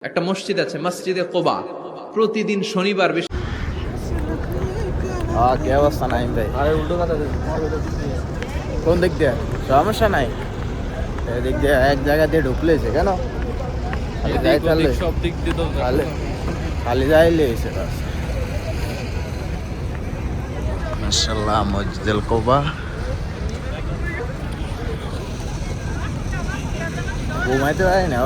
একটা মসজিদ আছে, মসজিদে কোবা। প্রতিদিন শনিবার কি অবস্থা নাইম ভাই? আরে উল্টো কথা কোন দিক দিয়ে সমস্যা নাই, এদিক দিয়ে এক জায়গা দিয়ে ঢুকলেছে কেন? সব দিক দিয়ে তো খালি যাইলে এসে মাশাআল্লাহ মসজিদুল কোবা। ঘুমাইতে পারি না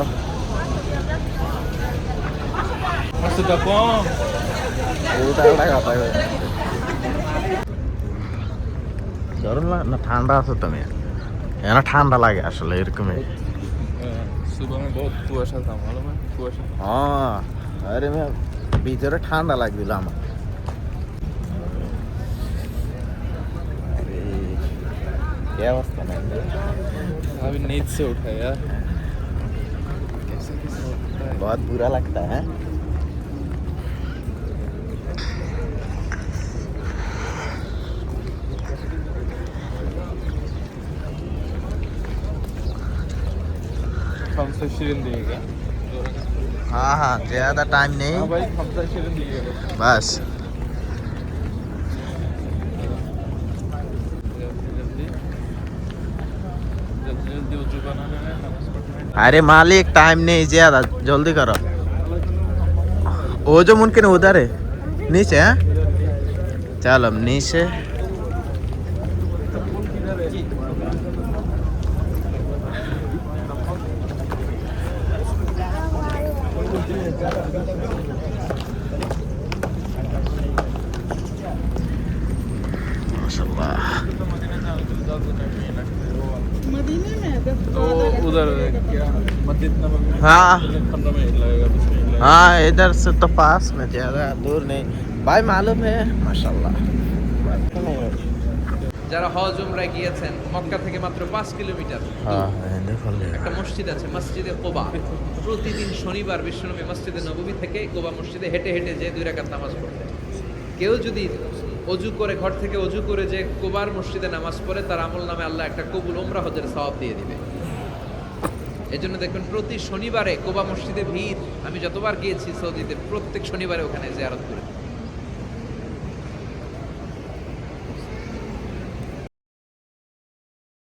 গরম লাগে না ঠান্ডা আছে? তুমি এখানে ঠান্ডা লাগে আসলে এরকমই। सुबह में बहुत कुआशा था, मालूम है? कुआशा। হ্যাঁ আরে ভিতরে ঠান্ডা লাগছিল আমার। क्या अवस्था है? अभी नींद से उठा यार, कैसे कैसे होता है। बहुत बुरा लगता है। खमसा शीरन दिएगा। हाँ हाँ ज़्यादा टाइम नहीं, हाँ भाई, खमसा शीरन दिएगा बस। जल्दी जल्दी जल्दी वजू बनाना है, नमाज पढ़ना है। अरे मालिक टाइम नहीं ज़्यादा, जल्दी करो। वो जो मुमकिन उधर है नीचे है, चलो नीचे। माशाल्लाह मदीने में तो उधर क्या मस्जिद नबवी में हाँ 15 मिनट लगेगा, 20 मिनट लगेगा। हाँ इधर से तो पास में, ज़्यादा दूर नहीं भाई, मालूम है माशाल्लाह। যারা হজ উমরায় গিয়েছেন, মক্কা থেকে মাত্র 5 কিলোমিটার हाँ देखो একটা মসজিদ আছে, মসজিদে কোবা। প্রতিদিন শনিবার বিশ্বনবী মসজিদে নববী থেকে কোবা মসজিদে হেঁটে হেঁটে যে 2 রাকাত নামাজ পড়তেন। কেউ যদি অজু করে, ঘর থেকে অজু করে যে কোবার মসজিদে নামাজ পড়ে, তার আমল নামে আল্লাহ একটা কবুল উমরা হজের সওয়াব দিয়ে দিবে। এজন্য দেখবেন প্রতি শনিবারে কোবা মসজিদে ভিড়। আমি যতবার গিয়েছি সৌদিতে, প্রত্যেক শনিবারে ওখানে জিয়ারত করি।